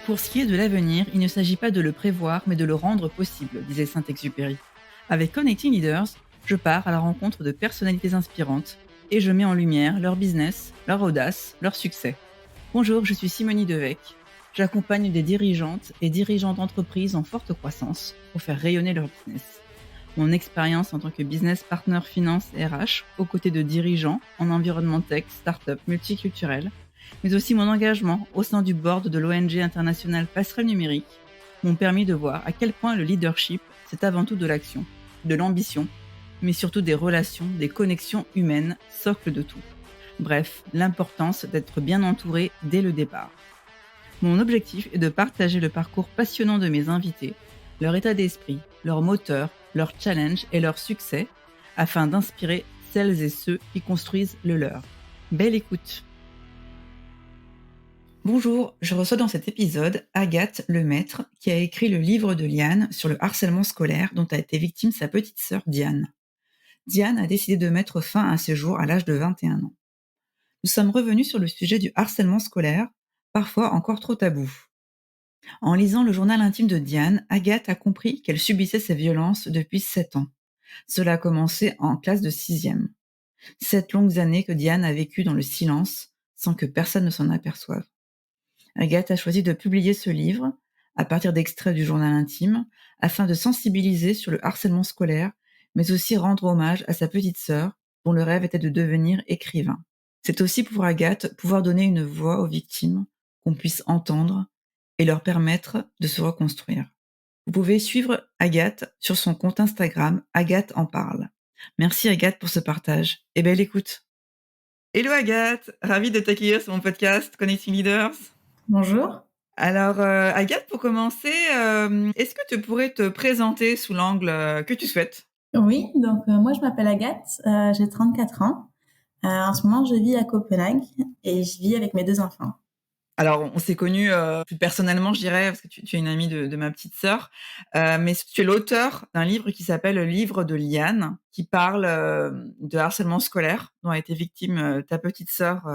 Pour ce qui est de l'avenir, il ne s'agit pas de le prévoir, mais de le rendre possible, disait Saint-Exupéry. Avec Connecting Leaders, je pars à la rencontre de personnalités inspirantes et je mets en lumière leur business, leur audace, leur succès. Bonjour, je suis Simonie Devec. J'accompagne des dirigeantes et dirigeants d'entreprises en forte croissance pour faire rayonner leur business. Mon expérience en tant que business partner finance et RH, aux côtés de dirigeants en environnement tech, start-up, multiculturel, mais aussi mon engagement au sein du board de l'ONG internationale Passerelle Numérique, m'ont permis de voir à quel point le leadership, c'est avant tout de l'action, de l'ambition, mais surtout des relations, des connexions humaines, socle de tout. Bref, l'importance d'être bien entouré dès le départ. Mon objectif est de partager le parcours passionnant de mes invités, leur état d'esprit, leur moteur, leurs challenges et leurs succès, afin d'inspirer celles et ceux qui construisent le leur. Belle écoute! Bonjour, je reçois dans cet épisode Agathe Lemaître, qui a écrit le livre de Liane sur le harcèlement scolaire dont a été victime sa petite sœur Diane. Diane a décidé de mettre fin à ses jours à l'âge de 21 ans. Nous sommes revenus sur le sujet du harcèlement scolaire, parfois encore trop tabou. En lisant le journal intime de Diane, Agathe a compris qu'elle subissait ces violences depuis 7 ans. Cela a commencé en classe de 6e. 7 longues années que Diane a vécues dans le silence, sans que personne ne s'en aperçoive. Agathe a choisi de publier ce livre, à partir d'extraits du journal intime, afin de sensibiliser sur le harcèlement scolaire, mais aussi rendre hommage à sa petite sœur, dont le rêve était de devenir écrivain. C'est aussi pour Agathe pouvoir donner une voix aux victimes, qu'on puisse entendre, et leur permettre de se reconstruire. Vous pouvez suivre Agathe sur son compte Instagram, Agathe en parle. Merci Agathe pour ce partage, et belle écoute. Hello Agathe, ravie de t'accueillir sur mon podcast Connecting Leaders. Bonjour. Alors, Agathe, pour commencer, est-ce que tu pourrais te présenter sous l'angle, que tu souhaites? Oui, donc moi je m'appelle Agathe, j'ai 34 ans. En ce moment, je vis à Copenhague et je vis avec mes 2 enfants. Alors, on s'est connus, plus personnellement, je dirais, parce que tu es une amie de ma petite sœur, mais tu es l'auteur d'un livre qui s'appelle Le livre de Liane, qui parle, de harcèlement scolaire dont a été victime, ta petite sœur,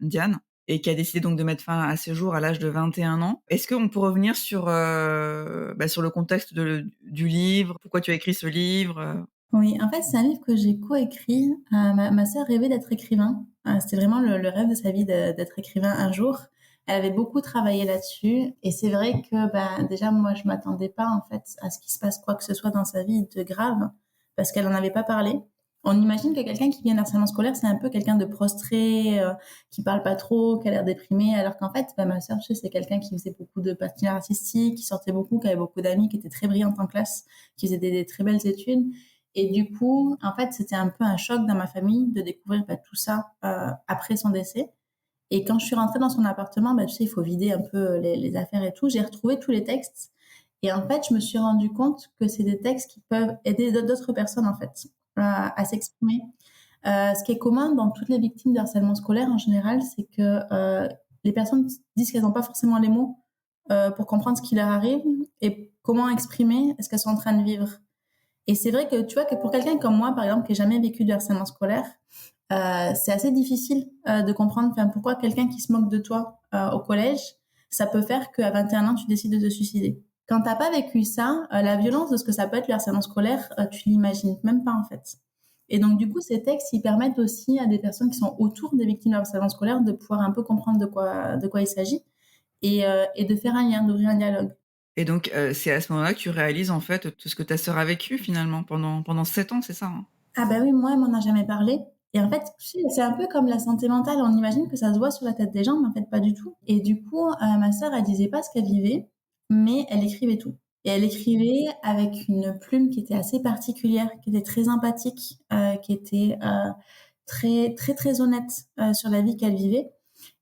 Diane, et qui a décidé donc de mettre fin à ses jours à l'âge de 21 ans. Est-ce qu'on peut revenir sur, sur le contexte du livre? Pourquoi tu as écrit ce livre, Oui, en fait, c'est un livre que j'ai coécrit. Ma sœur rêvait d'être écrivain. C'était vraiment le rêve de sa vie d'être écrivain un jour. Elle avait beaucoup travaillé là-dessus et c'est vrai que, déjà moi je m'attendais pas en fait à ce qu'il se passe quoi que ce soit dans sa vie de grave parce qu'elle en avait pas parlé. On imagine que quelqu'un qui vient d'harcèlement scolaire, c'est un peu quelqu'un de prostré, qui parle pas trop, qui a l'air déprimé, alors qu'en fait, ma sœur, je sais, c'est quelqu'un qui faisait beaucoup de patinage artistique, qui sortait beaucoup, qui avait beaucoup d'amis, qui était très brillante en classe, qui faisait des très belles études. Et du coup, en fait, c'était un peu un choc dans ma famille de découvrir tout ça après son décès. Et quand je suis rentrée dans son appartement, tu sais, il faut vider un peu les affaires et tout. J'ai retrouvé tous les textes. Et en fait, je me suis rendu compte que c'est des textes qui peuvent aider d'autres personnes, en fait, à s'exprimer. Ce qui est commun dans toutes les victimes de harcèlement scolaire, en général, c'est que les personnes disent qu'elles n'ont pas forcément les mots pour comprendre ce qui leur arrive et comment exprimer ce qu'elles sont en train de vivre. Et c'est vrai que tu vois que pour quelqu'un comme moi, par exemple, qui n'a jamais vécu de harcèlement scolaire, c'est assez difficile de comprendre pourquoi quelqu'un qui se moque de toi au collège, ça peut faire qu'à 21 ans, tu décides de te suicider. Quand t'as pas vécu ça, la violence de ce que ça peut être le harcèlement scolaire, tu l'imagines même pas en fait. Et donc du coup, ces textes, ils permettent aussi à des personnes qui sont autour des victimes de harcèlement scolaire de pouvoir un peu comprendre de quoi il s'agit et de faire un lien, d'ouvrir un dialogue. et donc, c'est à ce moment-là que tu réalises, en fait, tout ce que ta sœur a vécu finalement pendant 7 ans, c'est ça, hein? Ah bah oui, moi, elle m'en a jamais parlé. Et en fait, tu sais, c'est un peu comme la santé mentale. On imagine que ça se voit sur la tête des gens, mais en fait, pas du tout. Et du coup, ma sœur, elle disait pas ce qu'elle vivait, mais elle écrivait tout. Et elle écrivait avec une plume qui était assez particulière, qui était très empathique, qui était très, très, très honnête sur la vie qu'elle vivait.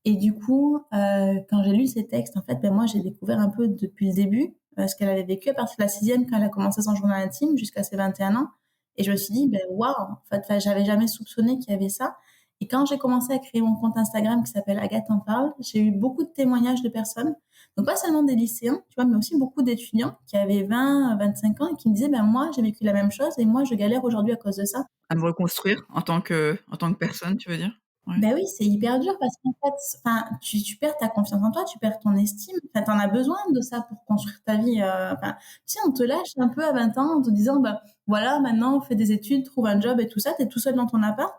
Et du coup, quand j'ai lu ces textes, en fait, moi, j'ai découvert un peu depuis le début ce qu'elle avait vécu à partir de la sixième, quand elle a commencé son journal intime, jusqu'à ses 21 ans. Et je me suis dit, waouh, en fait, j'avais jamais soupçonné qu'il y avait ça. Et quand j'ai commencé à créer mon compte Instagram qui s'appelle Agathe en parle, j'ai eu beaucoup de témoignages de personnes, donc pas seulement des lycéens, tu vois, mais aussi beaucoup d'étudiants qui avaient 20, 25 ans et qui me disaient, moi, j'ai vécu la même chose et moi, je galère aujourd'hui à cause de ça. À me reconstruire en tant que personne, tu veux dire? Ouais. Ben oui, c'est hyper dur parce qu'en fait, enfin, tu perds ta confiance en toi, tu perds ton estime. Enfin, t'en as besoin de ça pour construire ta vie. Enfin, tu sais, on te lâche un peu à 20 ans en te disant, bah, voilà, maintenant, fais des études, trouve un job et tout ça, t'es tout seul dans ton appart.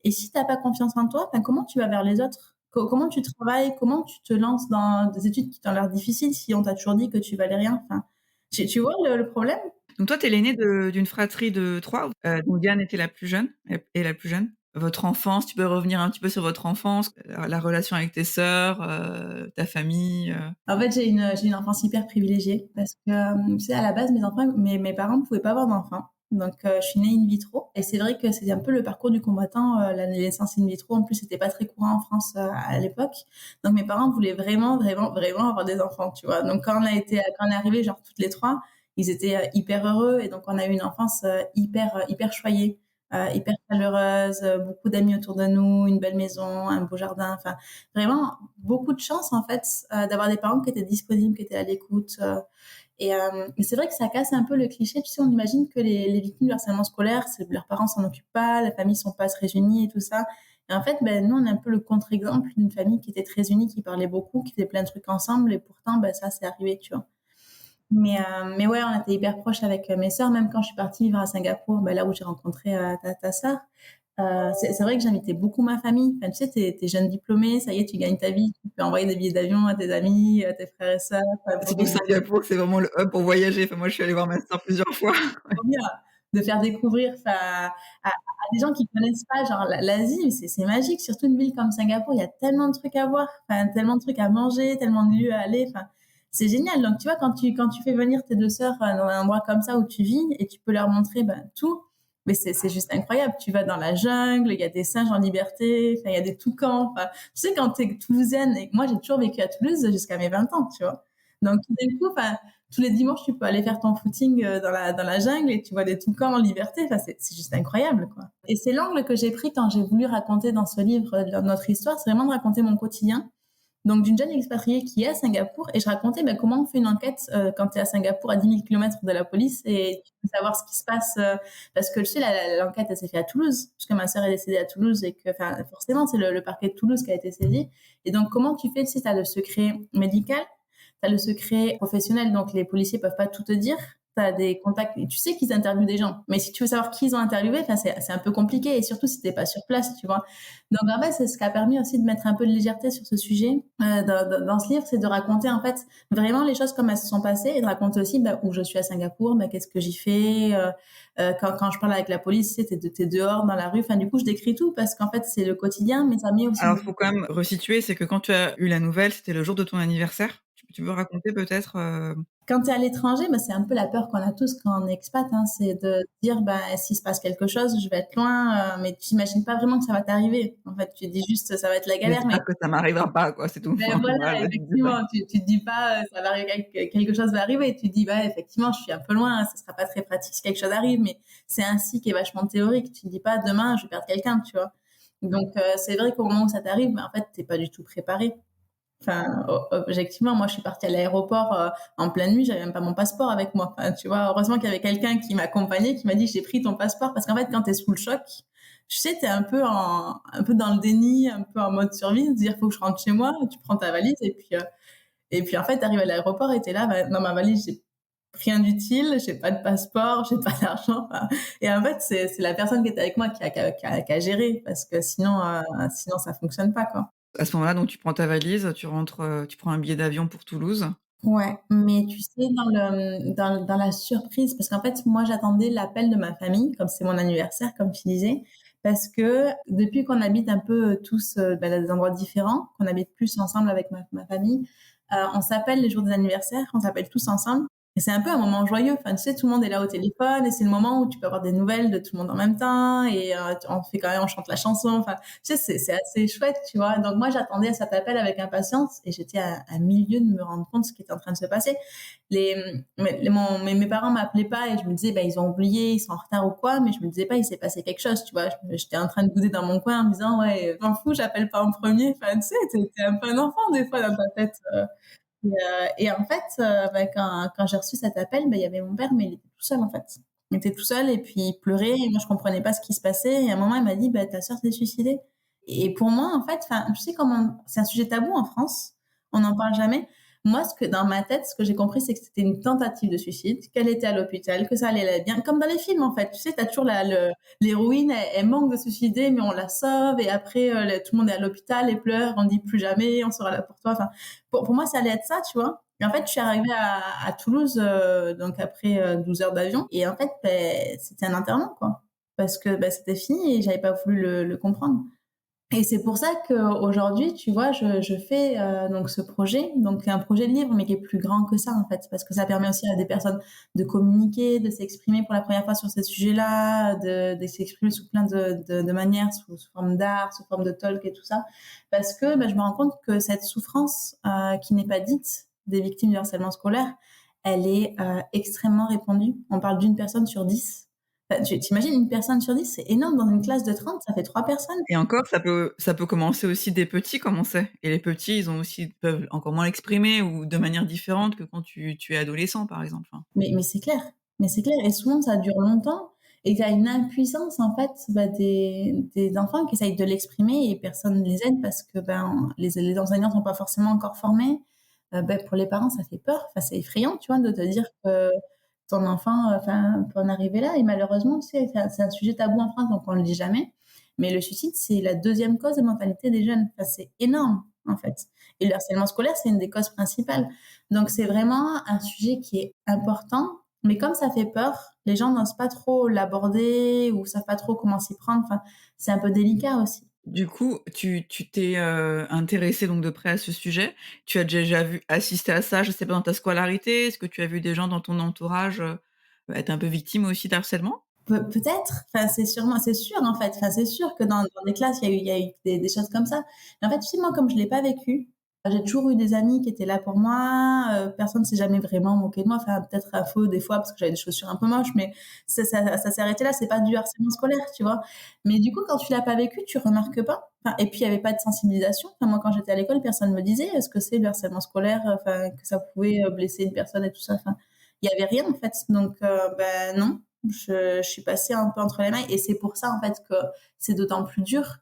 Et si t'as pas confiance en toi, ben, comment tu vas vers les autres? Comment tu travailles? Comment tu te lances dans des études qui t'ont l'air difficiles si on t'a toujours dit que tu valais rien? Enfin, tu vois le problème? Donc toi, tu es l'aînée d'une fratrie de 3, dont Diane était la plus jeune et la plus jeune. Votre enfance, tu peux revenir un petit peu sur votre enfance, la relation avec tes sœurs, ta famille, En fait, j'ai une enfance hyper privilégiée parce que, tu sais, à la base, mes parents ne pouvaient pas avoir d'enfants. Donc, je suis née in vitro. Et c'est vrai que c'est un peu le parcours du combattant, la naissance in vitro. En plus, c'était pas très courant en France à l'époque. Donc, mes parents voulaient vraiment, vraiment, vraiment avoir des enfants, tu vois. Donc, quand on est arrivé, genre toutes les trois, ils étaient hyper heureux. Et donc, on a eu une enfance hyper choyée, hyper chaleureuse, beaucoup d'amis autour de nous, une belle maison, un beau jardin. Enfin, vraiment beaucoup de chance en fait d'avoir des parents qui étaient disponibles, qui étaient à l'écoute. Et c'est vrai que ça casse un peu le cliché. Tu sais, on imagine que les victimes du harcèlement scolaire, c'est leurs parents s'en occupent pas, la famille sont pas très unis et tout ça. Et en fait, ben, nous, on est un peu le contre-exemple d'une famille qui était très unie, qui parlait beaucoup, qui faisait plein de trucs ensemble. Et pourtant, ben, ça, c'est arrivé, tu vois. Mais ouais, on était hyper proches avec mes sœurs, même quand je suis partie vivre à Singapour, ben, là où j'ai rencontré ta sœur. C'est vrai que j'invitais beaucoup ma famille. Enfin, tu sais, t'es jeune diplômé, ça y est, tu gagnes ta vie, tu peux envoyer des billets d'avion à tes amis, à tes frères et sœurs, pour surtout Singapour, c'est vraiment le hub pour voyager. Enfin, moi, je suis allée voir ma sœur plusieurs fois. venir, de faire découvrir enfin, à des gens qui connaissent pas, genre l'Asie, c'est magique. Surtout une ville comme Singapour, il y a tellement de trucs à voir, enfin, tellement de trucs à manger, tellement de lieux à aller. Enfin, c'est génial. Donc, tu vois, quand tu fais venir tes deux sœurs dans un endroit comme ça où tu vis et tu peux leur montrer ben, tout, mais c'est juste incroyable. Tu vas dans la jungle, il y a des singes en liberté, enfin, il y a des toucans. Enfin, tu sais, quand tu es toulousaine, et moi j'ai toujours vécu à Toulouse jusqu'à mes 20 ans, tu vois. Donc, tout d'un coup, enfin, tous les dimanches, tu peux aller faire ton footing dans la jungle et tu vois des toucans en liberté. Enfin, c'est juste incroyable, quoi. Et c'est l'angle que j'ai pris quand j'ai voulu raconter dans ce livre notre histoire, c'est vraiment de raconter mon quotidien. Donc, d'une jeune expatriée qui est à Singapour, et je racontais ben, comment on fait une enquête quand tu es à Singapour à 10 000 kilomètres de la police et tu veux savoir ce qui se passe. Parce que je sais, l'enquête, elle s'est faite à Toulouse, puisque ma sœur est décédée à Toulouse et que forcément, c'est le parquet de Toulouse qui a été saisi. Et donc, comment tu fais? Tu sais, tu as le secret médical, tu as le secret professionnel, donc les policiers peuvent pas tout te dire. Tu as des contacts, et tu sais qu'ils interviewent des gens. Mais si tu veux savoir qui ils ont interviewé, c'est un peu compliqué, et surtout si t'es pas sur place, tu vois. Donc en fait, c'est ce qui a permis aussi de mettre un peu de légèreté sur ce sujet dans ce livre, c'est de raconter en fait vraiment les choses comme elles se sont passées et de raconter aussi bah, où je suis à Singapour, bah, qu'est-ce que j'y fais, quand je parle avec la police, t'es dehors dans la rue. Enfin, du coup, je décris tout parce qu'en fait, c'est le quotidien, mais ça met aussi Alors, faut quand même resituer, c'est que quand tu as eu la nouvelle, c'était le jour de ton anniversaire. Tu peux raconter peut-être, quand tu es à l'étranger, bah, c'est un peu la peur qu'on a tous quand on est expat, hein, c'est de dire bah, s'il se passe quelque chose, je vais être loin, mais tu n'imagines pas vraiment que ça va t'arriver. En fait, tu dis juste ça va être la galère, mais j'espère que ça m'arrivera pas, quoi, c'est tout. ben voilà, Voilà, tu te dis ça. effectivement, tu te dis pas ça va arriver, quelque chose va arriver. Tu te dis bah effectivement, je suis un peu loin, ça sera pas très pratique si quelque chose arrive, mais c'est un si qui est vachement théorique. Tu te dis pas demain je vais perdre quelqu'un, tu vois. Donc c'est vrai qu'au moment où ça t'arrive, mais en fait t'es pas du tout préparé. Enfin, objectivement, moi, je suis partie à l'aéroport en pleine nuit, j'avais même pas mon passeport avec moi. Enfin, tu vois, heureusement qu'il y avait quelqu'un qui m'accompagnait, qui m'a dit j'ai pris ton passeport parce qu'en fait, quand t'es sous le choc, tu sais, t'es un peu dans le déni, un peu en mode survie, de dire faut que je rentre chez moi, tu prends ta valise et puis en fait, t'arrives à l'aéroport et t'es là, bah, dans ma valise, j'ai rien d'utile, j'ai pas de passeport, j'ai pas d'argent. Enfin, et en fait, c'est la personne qui était avec moi qui a géré parce que sinon ça fonctionne pas, quoi. À ce moment-là, donc tu prends ta valise, tu rentres, tu prends un billet d'avion pour Toulouse. Ouais, mais tu sais, dans la surprise, parce qu'en fait, moi, j'attendais l'appel de ma famille, comme c'est mon anniversaire, comme tu disais, parce que depuis qu'on habite un peu tous bah, dans des endroits différents, qu'on habite plus ensemble avec ma famille, on s'appelle les jours des anniversaires, on s'appelle tous ensemble. Et c'est un peu un moment joyeux. Enfin, tu sais, tout le monde est là au téléphone et c'est le moment où tu peux avoir des nouvelles de tout le monde en même temps et on fait quand même, on chante la chanson. Enfin, tu sais, c'est assez chouette, tu vois. Donc moi, j'attendais à cet appel avec impatience et j'étais à milieu de me rendre compte de ce qui était en train de se passer. Mes parents m'appelaient pas et je me disais, bah, ils ont oublié, ils sont en retard ou quoi, mais je me disais pas, il s'est passé quelque chose, tu vois. J'étais en train de bouder dans mon coin en me disant, ouais, m'en fous, j'appelle pas en premier. Enfin, tu sais, t'es un peu un enfant des fois dans ta tête. Et en fait, bah, quand j'ai reçu cet appel, bah, il y avait mon père, mais il était tout seul en fait. Il était tout seul et puis il pleurait et moi je comprenais pas ce qui se passait. Et à un moment, il m'a dit, bah, ta sœur s'est suicidée. Et pour moi, en fait, enfin, tu sais comment c'est un sujet tabou en France, on n'en parle jamais. Moi, ce que dans ma tête, ce que j'ai compris, c'est que c'était une tentative de suicide, qu'elle était à l'hôpital, que ça allait bien, comme dans les films en fait. Tu sais, t'as toujours l'héroïne, elle manque de se suicider, mais on la sauve et après tout le monde est à l'hôpital et pleure, on dit plus jamais, on sera là pour toi. Enfin, pour moi, ça allait être ça, tu vois. Et en fait, je suis arrivée à Toulouse, donc après 12 heures d'avion, et en fait, ben, c'était un enterrement, quoi, parce que ben, c'était fini et j'avais pas voulu le comprendre. Et c'est pour ça qu'aujourd'hui, tu vois, je fais donc ce projet, donc un projet de livre, mais qui est plus grand que ça en fait, parce que ça permet aussi à des personnes de communiquer, de s'exprimer pour la première fois sur ces sujets-là, de s'exprimer sous plein de manières, sous forme d'art, sous forme de talk et tout ça, parce que bah, je me rends compte que cette souffrance qui n'est pas dite des victimes du harcèlement scolaire, elle est extrêmement répandue. On parle d'une personne sur 10. Enfin, tu t'imagines une personne sur 10, c'est énorme dans une classe de 30, ça fait 3 personnes. Et encore, ça peut commencer aussi des petits comme on sait et les petits, ils ont aussi peuvent encore moins l'exprimer ou de manière différente que quand tu es adolescent, par exemple, enfin. Mais c'est clair, mais c'est clair et souvent ça dure longtemps et tu as une impuissance en fait, bah, des enfants qui essayent de l'exprimer et personne ne les aide parce que, ben, les enseignants sont pas forcément encore formés. Bah, pour les parents, ça fait peur, enfin, c'est effrayant, tu vois, de te dire que ton enfant, enfin, peut en arriver là et malheureusement, tu sais, c'est un sujet tabou en France, donc on le dit jamais. Mais le suicide, c'est la 2e cause de mortalité des jeunes. Enfin, c'est énorme, en fait. Et le harcèlement scolaire, c'est une des causes principales. Donc c'est vraiment un sujet qui est important, mais comme ça fait peur, les gens n'osent pas trop l'aborder ou savent pas trop comment s'y prendre. Enfin, c'est un peu délicat aussi. Du coup, tu t'es, intéressée donc de près à ce sujet. Tu as déjà vu assisté à ça, je sais pas, dans ta scolarité? Est-ce que tu as vu des gens dans ton entourage, être un peu victimes aussi d'harcèlement? Peut-être, enfin, c'est sûr en fait, enfin, c'est sûr que dans des classes, il y a eu des choses comme ça. Mais en fait, tu sais, moi, comme je l'ai pas vécu, j'ai toujours eu des amis qui étaient là pour moi, personne s'est jamais vraiment moqué de moi, enfin, peut-être à faux des fois parce que j'avais des chaussures un peu moches, mais ça s'est arrêté là, c'est pas du harcèlement scolaire, tu vois? Mais du coup, quand tu l'as pas vécu, tu remarques pas. Enfin, et puis il y avait pas de sensibilisation. Enfin, moi, quand j'étais à l'école, personne me disait: «Ce que c'est le harcèlement scolaire?» enfin, que ça pouvait, blesser une personne et tout ça, enfin, il y avait rien en fait. Donc bah, non. Je suis passée un peu entre les mailles et c'est pour ça en fait que c'est d'autant plus dur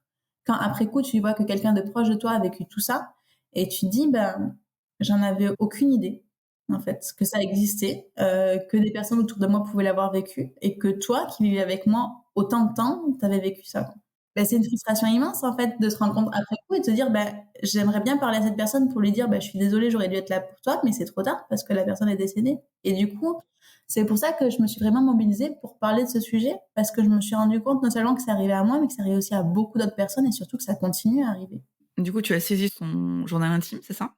quand après coup tu vois que quelqu'un de proche de toi a vécu tout ça et tu te dis ben j'en avais aucune idée en fait que ça existait, que des personnes autour de moi pouvaient l'avoir vécu et que toi qui vivais avec moi autant de temps, tu avais vécu ça. Ben, c'est une frustration immense en fait de se rendre compte après coup et de te dire ben j'aimerais bien parler à cette personne pour lui dire ben je suis désolée, j'aurais dû être là pour toi, mais c'est trop tard parce que la personne est décédée. Et du coup, c'est pour ça que je me suis vraiment mobilisée pour parler de ce sujet, parce que je me suis rendu compte non seulement que ça arrivait à moi, mais que ça arrivait aussi à beaucoup d'autres personnes et surtout que ça continue à arriver. Du coup, tu as saisi son journal intime, c'est ça?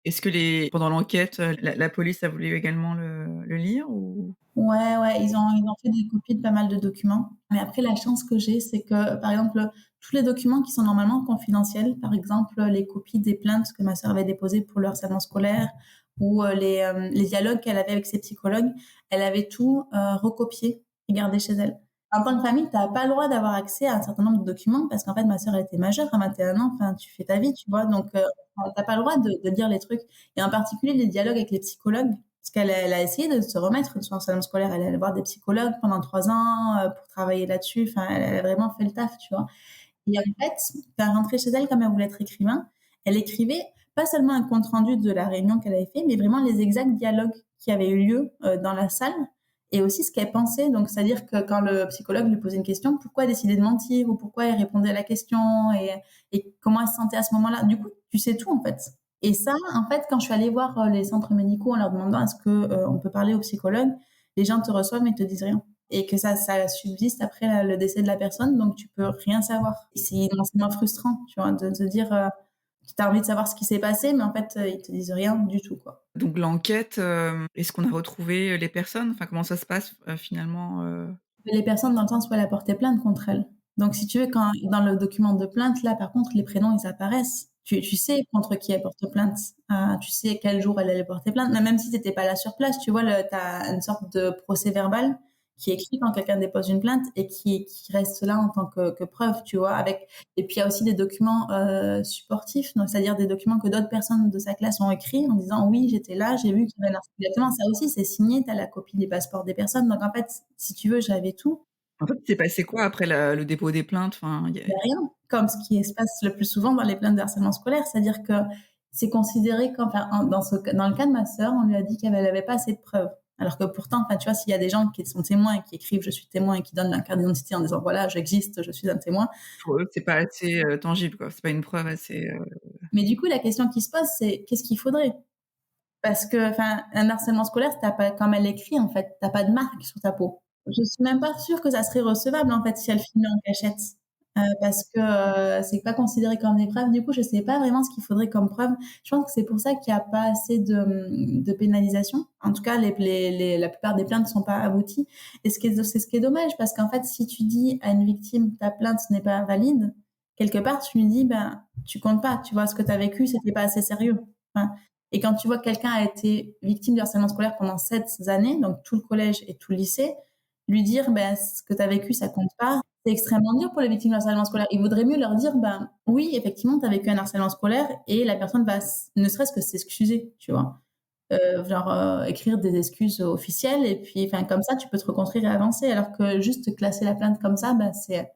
Est-ce que pendant l'enquête, la police a voulu également le lire ou? Ouais, ouais, ils ont fait des copies de pas mal de documents. Mais après, la chance que j'ai, c'est que, par exemple, tous les documents qui sont normalement confidentiels, par exemple, les copies des plaintes que ma sœur avait déposées pour le harcèlement scolaire ou les dialogues qu'elle avait avec ses psychologues, elle avait tout recopié et gardé chez elle. En tant que famille, tu n'as pas le droit d'avoir accès à un certain nombre de documents parce qu'en fait, ma sœur, elle était majeure à 21 ans, enfin, tu fais ta vie, tu vois, donc tu pas le droit de lire les trucs. Et en particulier, les dialogues avec les psychologues, parce qu'elle a essayé de se remettre de son harcèlement scolaire. Elle est allée voir des psychologues pendant 3 ans pour travailler là-dessus. Enfin, elle a vraiment fait le taf, tu vois. Et en fait, quand rentrée chez elle, comme elle voulait être écrivain, elle écrivait pas seulement un compte rendu de la réunion qu'elle avait fait, mais vraiment les exacts dialogues qui avaient eu lieu dans la salle et aussi ce qu'elle pensait. Donc, c'est-à-dire que quand le psychologue lui posait une question, pourquoi elle décidait de mentir ou pourquoi elle répondait à la question et comment elle se sentait à ce moment-là. Du coup, tu sais tout en fait. Et ça, en fait, quand je suis allée voir les centres médicaux en leur demandant est-ce que on peut parler au psychologue, les gens te reçoivent mais te disent rien et que ça subsiste après le décès de la personne, donc tu peux rien savoir. Et c'est immensément frustrant, tu vois, de te dire que tu as envie de savoir ce qui s'est passé, mais en fait, ils te disent rien du tout, quoi. Donc l'enquête, est-ce qu'on a retrouvé, les personnes? Enfin, comment ça se passe, finalement, Les personnes dans le sens où elle a porté plainte contre elle. Donc si tu veux, quand dans le document de plainte, là, par contre, les prénoms, ils apparaissent. Tu sais contre qui elle porte plainte. Tu sais quel jour elle allait porter plainte. Mais même si tu étais pas là sur place, tu vois, tu as une sorte de procès-verbal qui est écrit quand quelqu'un dépose une plainte et qui reste là en tant que preuve, tu vois. Et puis il y a aussi des documents supportifs, donc c'est-à-dire des documents que d'autres personnes de sa classe ont écrits en disant oui, j'étais là, j'ai vu qu'il y avait un harcèlement. Ça aussi, c'est signé, tu as la copie des passeports des personnes. Donc en fait, si tu veux, j'avais tout. En fait, il s'est passé quoi après le dépôt des plaintes? Enfin, il y a Il y a rien, comme ce qui se passe le plus souvent dans les plaintes de harcèlement scolaire. C'est-à-dire que c'est considéré comme, enfin, dans le cas de ma sœur, on lui a dit qu'elle avait pas assez de preuves. Alors que pourtant, enfin, tu vois, s'il y a des gens qui sont témoins et qui écrivent je suis témoin et qui donnent leur carte d'identité en disant voilà, j'existe, je suis un témoin. pour eux, c'est pas assez, tangible, quoi. C'est pas une preuve assez, Mais du coup, la question qui se pose, c'est qu'est-ce qu'il faudrait? Parce que, enfin, un harcèlement scolaire, t'as pas, comme elle l'écrit, en fait, t'as pas de marque sur ta peau. Je suis même pas sûre que ça serait recevable, en fait, si elle filmait en cachette. Parce que c'est pas considéré comme des preuves. Du coup, je sais pas vraiment ce qu'il faudrait comme preuve. Je pense que c'est pour ça qu'il n'y a pas assez de pénalisation. En tout cas, la plupart des plaintes ne sont pas abouties. Et c'est ce qui est dommage, parce qu'en fait, si tu dis à une victime ta plainte n'est pas valide, quelque part, tu lui dis ben tu comptes pas. Tu vois, ce que tu as vécu, c'était pas assez sérieux. Enfin, et quand tu vois que quelqu'un a été victime de harcèlement scolaire pendant 7 années, donc tout le collège et tout le lycée, lui dire ben ce que tu as vécu, ça compte pas, c'est extrêmement dur pour les victimes de harcèlement scolaire. Il vaudrait mieux leur dire ben oui, effectivement, tu as vécu un harcèlement scolaire et la personne va ne serait-ce que s'excuser, tu vois. Écrire des excuses officielles et puis enfin comme ça tu peux te reconstruire et avancer, alors que juste classer la plainte comme ça, ben c'est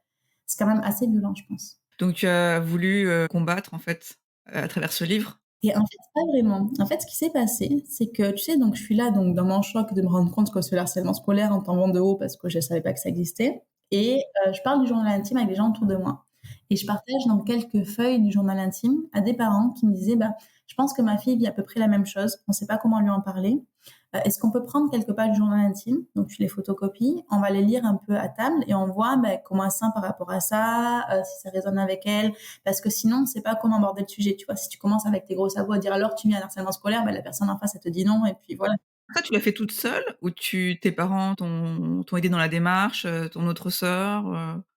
quand même assez violent, je pense. donc tu as voulu, combattre, en fait, à travers ce livre? Et en fait, pas vraiment. En fait, ce qui s'est passé, c'est que, tu sais, donc je suis là, donc dans mon choc de me rendre compte que ce harcèlement scolaire en tombant de haut parce que je savais pas que ça existait. Et je parle du journal intime avec les gens autour de moi. Et je partage donc quelques feuilles du journal intime à des parents qui me disaient, bah, je pense que ma fille vit à peu près la même chose. On ne sait pas comment lui en parler. Est-ce qu'on peut prendre quelques pages du journal intime? Donc, tu les photocopies, on va les lire un peu à table et on voit ben, comment elle se sent par rapport à ça, si ça résonne avec elle. Parce que sinon, on ne sait pas comment aborder le sujet. Tu vois, si tu commences avec tes gros sabots à dire alors tu vis un harcèlement scolaire, ben, la personne en face, elle te dit non. Et puis voilà. Ça, tu l'as fait toute seule ou tes parents t'ont aidée dans la démarche, ton autre sœur,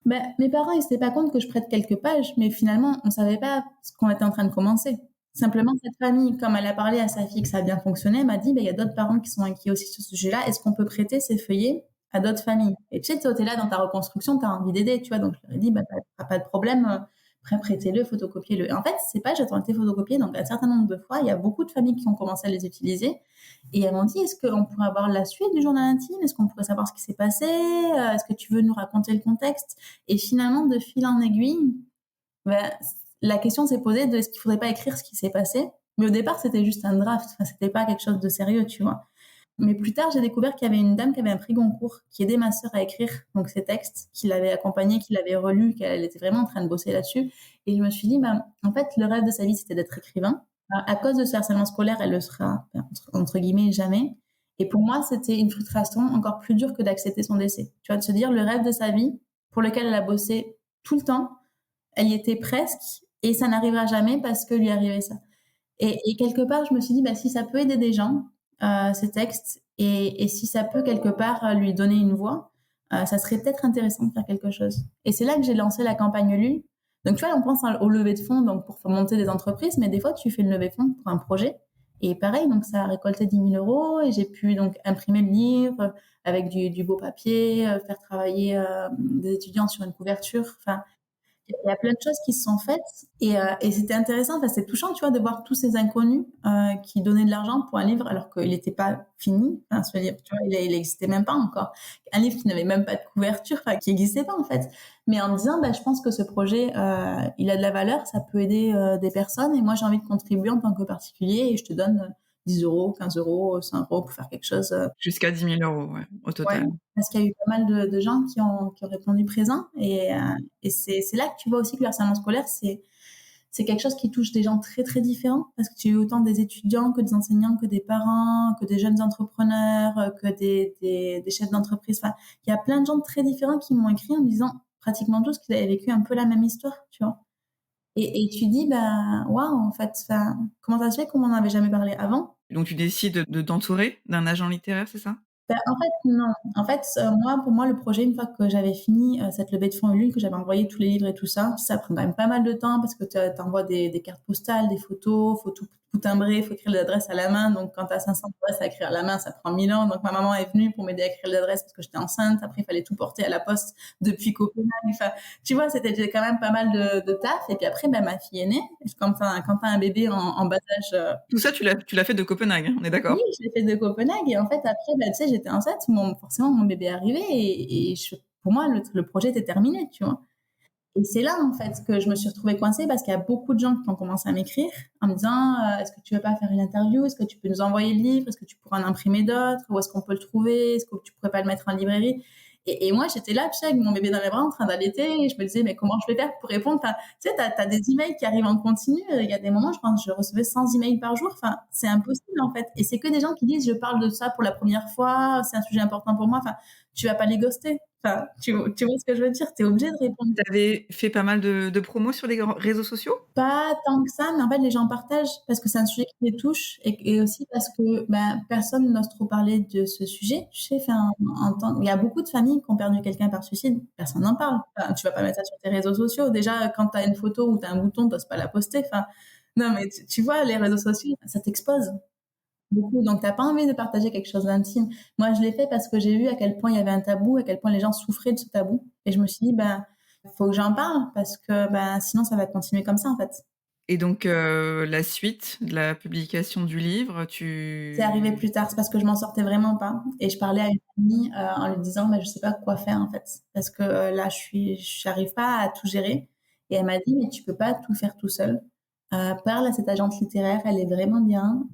Ben, mes parents, ils se rendaient pas compte que je prête quelques pages, mais finalement, on savait pas ce qu'on était en train de commencer. Simplement, cette famille, comme elle a parlé à sa fille que ça a bien fonctionné, elle m'a dit, ben, il y a d'autres parents qui sont inquiets aussi sur ce sujet-là. Est-ce qu'on peut prêter ces feuillets à d'autres familles? Et tu sais, toi, t'es là dans ta reconstruction, tu as envie d'aider, tu vois. Donc, je leur ai dit, ben, pas de problème, prêtez-le, photocopiez-le. Et en fait, ces pages, elles ont été photocopiées, donc, un certain nombre de fois. Il y a beaucoup de familles qui ont commencé à les utiliser. Et elles m'ont dit, est-ce qu'on pourrait avoir la suite du journal intime? Est-ce qu'on pourrait savoir ce qui s'est passé? Est-ce que tu veux nous raconter le contexte? Et finalement, de fil en aiguille, ben, la question s'est posée de est-ce qu'il faudrait pas écrire ce qui s'est passé? Mais au départ, c'était juste un draft. Enfin, c'était pas quelque chose de sérieux, tu vois. Mais plus tard, j'ai découvert qu'il y avait une dame qui avait un prix Goncourt, qui aidait ma sœur à écrire donc ces textes, qui l'avait accompagnée, qui l'avait relu, qu'elle était vraiment en train de bosser là-dessus. Et je me suis dit, ben, en fait, le rêve de sa vie, c'était d'être écrivain. À cause de ce harcèlement scolaire, elle le sera, ben, entre guillemets, jamais. Et pour moi, c'était une frustration encore plus dure que d'accepter son décès. Tu vois, de se dire le rêve de sa vie, pour lequel elle a bossé tout le temps, elle y était presque, et ça n'arrivera jamais parce que lui arrivait ça. Et quelque part, je me suis dit, bah, si ça peut aider des gens, ces textes, et si ça peut quelque part lui donner une voix, ça serait peut-être intéressant de faire quelque chose. Et c'est là que j'ai lancé la campagne LUL. Donc, tu vois, on pense au levée de fonds donc pour faire monter des entreprises, mais des fois, tu fais une levée de fonds pour un projet. Et pareil, donc ça a récolté 10 000 € et j'ai pu donc imprimer le livre avec du beau papier, faire travailler des étudiants sur une couverture. Enfin, il y a plein de choses qui se sont faites et c'était intéressant, enfin, c'est touchant, tu vois, de voir tous ces inconnus qui donnaient de l'argent pour un livre alors qu'il n'était pas fini. Enfin, ce livre, tu vois, il n'existait même pas encore. Un livre qui n'avait même pas de couverture, enfin, qui n'existait pas en fait. Mais en me disant, bah, je pense que ce projet, il a de la valeur, ça peut aider des personnes et moi j'ai envie de contribuer en tant que particulier et je te donne 10 €, 15 €, 5 € pour faire quelque chose. jusqu'à 10 000 €, ouais, au Ouais, total. parce qu'il y a eu pas mal de gens qui ont répondu présent et c'est là que tu vois aussi que le harcèlement scolaire, c'est quelque chose qui touche des gens très, très différents parce que tu as eu autant des étudiants que des enseignants, que des parents, que des jeunes entrepreneurs, que des chefs d'entreprise. Enfin, il y a plein de gens très différents qui m'ont écrit en me disant pratiquement tous qu'ils avaient vécu un peu la même histoire, tu vois? Et tu dis: «Bah, waouh, en fait, enfin, comment ça se fait qu'on m'en avait jamais parlé avant?» Donc tu décides de t'entourer d'un agent littéraire, c'est ça? Bah, en fait, non. En fait, moi, pour moi, le projet, une fois que j'avais fini, cette levée de fonds Ulule, que j'avais envoyé tous les livres et tout ça prend quand même pas mal de temps parce que tu envoies des cartes postales, des photos, faut tout timbrer, faut écrire les adresses à la main. Donc quand tu as 500 adresses à écrire à la main, ça prend 1000 ans. Donc ma maman est venue pour m'aider à écrire les adresses parce que j'étais enceinte. Après, il fallait tout porter à la poste depuis Copenhague. Enfin, tu vois, c'était quand même pas mal de taf. Et puis après, bah, ma fille est née. Quand tu as un bébé en bas âge, Tout ça, tu l'as fait de Copenhague, hein, on est oui, d'accord? je l'ai fait de Copenhague et en fait après, bah, tu sais, j'étais enceinte, forcément mon bébé est arrivé et pour moi, le projet était terminé, tu vois. Et c'est là, en fait, que je me suis retrouvée coincée parce qu'il y a beaucoup de gens qui ont commencé à m'écrire en me disant est-ce que tu veux pas faire une interview? Est-ce que tu peux nous envoyer le livre? Est-ce que tu pourrais en imprimer d'autres? Où est-ce qu'on peut le trouver? Est-ce que tu pourrais pas le mettre en librairie? Et moi, j'étais là, tu sais, avec mon bébé dans les bras en train d'allaiter. Et je me disais, mais comment je vais faire pour répondre? Enfin, tu sais, t'as des emails qui arrivent en continu. Il y a des moments, je pense, je recevais 100 emails par jour. Enfin, c'est impossible, en fait. Et c'est que des gens qui disent, je parle de ça pour la première fois, c'est un sujet important pour moi. Enfin, tu vas pas les ghoster. Enfin, tu vois ce que je veux dire? T'es obligé de répondre. Tu avais fait pas mal de promos sur les réseaux sociaux? Pas tant que ça, mais en fait, les gens partagent parce que c'est un sujet qui les touche et aussi parce que ben, personne n'ose trop parler de ce sujet. Tu sais, enfin, il y a beaucoup de familles qui ont perdu quelqu'un par suicide, personne n'en parle. Enfin, tu vas pas mettre ça sur tes réseaux sociaux. Déjà, quand tu as une photo ou tu as un bouton, tu n'oses pas la poster. Enfin, non, mais tu vois, les réseaux sociaux, ça t'expose beaucoup. Donc, tu n'as pas envie de partager quelque chose d'intime. Moi, je l'ai fait parce que j'ai vu à quel point il y avait un tabou, à quel point les gens souffraient de ce tabou. Et je me suis dit, ben, faut que j'en parle parce que ben, sinon, ça va continuer comme ça, en fait. Et donc, la suite de la publication du livre, C'est arrivé tu plus tard, c'est parce que je m'en sortais vraiment pas. Et je parlais à une amie en lui disant, bah, je sais pas quoi faire en fait, parce que là, j'arrive pas à tout gérer. Et elle m'a dit, mais tu peux pas tout faire tout seul. Parle à cette agente littéraire, elle est vraiment bien,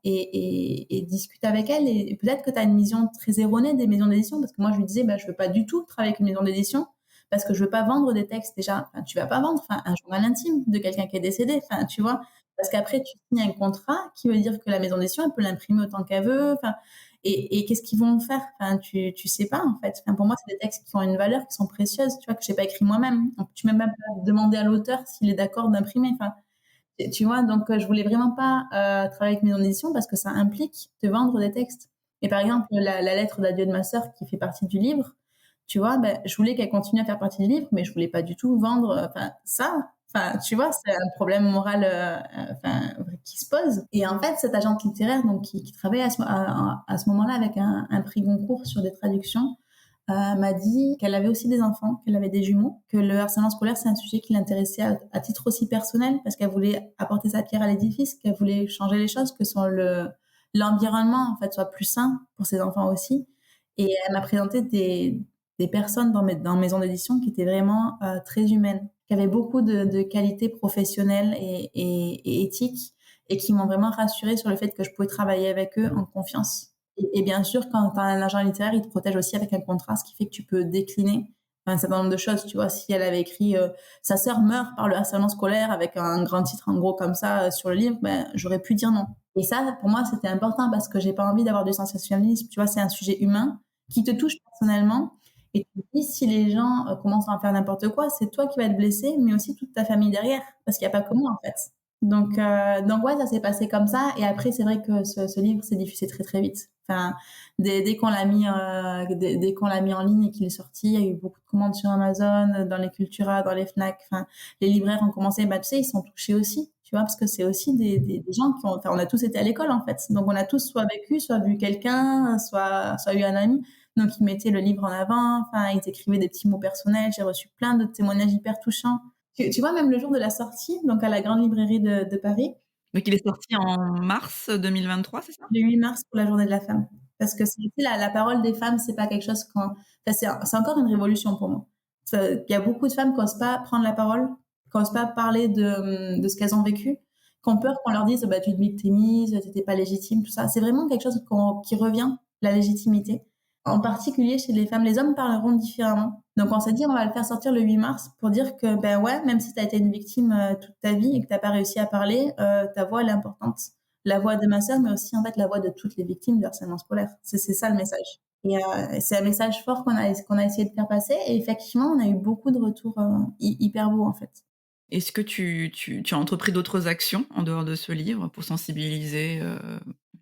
et discute avec elle. Et peut-être que tu as une vision très erronée des maisons d'édition, parce que moi, je lui disais, bah, je veux pas du tout travailler avec une maison d'édition, parce que je veux pas vendre des textes déjà. Enfin, tu vas pas vendre, enfin, un journal intime de quelqu'un qui est décédé, enfin, tu vois. Parce qu'après, tu signes un contrat qui veut dire que la maison d'édition, elle peut l'imprimer autant qu'elle veut. Enfin, et qu'est-ce qu'ils vont faire? Enfin, tu sais pas, en fait. Enfin, pour moi, c'est des textes qui ont une valeur, qui sont précieuses, tu vois, que j'ai pas écrit moi-même. Donc, tu m'as même pas demandé à l'auteur s'il est d'accord d'imprimer. Enfin, tu vois, donc je voulais vraiment pas travailler avec maison d'édition parce que ça implique de vendre des textes. Et par exemple, la lettre d'adieu de ma sœur qui fait partie du livre, tu vois, ben, je voulais qu'elle continue à faire partie du livre, mais je voulais pas du tout vendre enfin, ça. Enfin, tu vois, c'est un problème moral enfin, qui se pose. Et en fait, cette agente littéraire donc, qui travaillait à ce moment-là avec un prix Goncourt sur des traductions, m'a dit qu'elle avait aussi des enfants, qu'elle avait des jumeaux, que le harcèlement scolaire, c'est un sujet qui l'intéressait à titre aussi personnel, parce qu'elle voulait apporter sa pierre à l'édifice, qu'elle voulait changer les choses, que l'environnement en fait soit plus sain pour ses enfants aussi. Et elle m'a présenté des personnes dans maisons d'édition qui étaient vraiment très humaines, qui avaient beaucoup de qualités professionnelles et éthiques, et qui m'ont vraiment rassurée sur le fait que je pouvais travailler avec eux en confiance. Et bien sûr, quand tu as un agent littéraire, il te protège aussi avec un contrat, ce qui fait que tu peux décliner un certain nombre de choses. Tu vois, si elle avait écrit sa sœur meurt par le harcèlement scolaire avec un grand titre en gros comme ça sur le livre, ben, j'aurais pu dire non. Et ça, pour moi, c'était important parce que j'ai pas envie d'avoir du sensationnalisme. Tu vois, c'est un sujet humain qui te touche personnellement. Et tu te dis, si les gens commencent à en faire n'importe quoi, c'est toi qui vas être blessé, mais aussi toute ta famille derrière. Parce qu'il n'y a pas que moi, en fait. Donc ouais, ça s'est passé comme ça. Et après, c'est vrai que ce livre s'est diffusé très très vite. Enfin, dès qu'on l'a mis, dès qu'on l'a mis en ligne et qu'il est sorti, il y a eu beaucoup de commandes sur Amazon, dans les Cultura, dans les Fnac. Enfin, les libraires ont commencé, bah tu sais, ils sont touchés aussi, tu vois, parce que c'est aussi des gens qui ont, enfin, on a tous été à l'école en fait. Donc on a tous soit vécu, soit vu quelqu'un, soit eu un ami. Donc ils mettaient le livre en avant. Enfin, ils écrivaient des petits mots personnels. J'ai reçu plein de témoignages hyper touchants. Tu vois, même le jour de la sortie, donc à la grande librairie de Paris, donc il est sorti en mars 2023, c'est ça? le 8 mars pour la journée de la femme. Parce que c'est la parole des femmes, c'est pas quelque chose quand, enfin, c'est encore une révolution pour moi. Il y a beaucoup de femmes qui n'osent pas prendre la parole, qui n'osent pas parler de ce qu'elles ont vécu, qui ont peur qu'on leur dise, bah, tu te victimises, t'étais pas légitime, tout ça. C'est vraiment quelque chose qui revient, la légitimité. En particulier chez les femmes, les hommes parleront différemment. Donc on s'est dit, on va le faire sortir le 8 mars pour dire que, ben ouais, même si tu as été une victime toute ta vie et que tu n'as pas réussi à parler, ta voix, elle est importante. La voix de ma sœur, mais aussi en fait la voix de toutes les victimes du harcèlement scolaire. C'est ça le message. Et c'est un message fort qu'on a essayé de faire passer. Et effectivement, on a eu beaucoup de retours hyper beaux en fait. Est-ce que tu as entrepris d'autres actions en dehors de ce livre pour sensibiliser,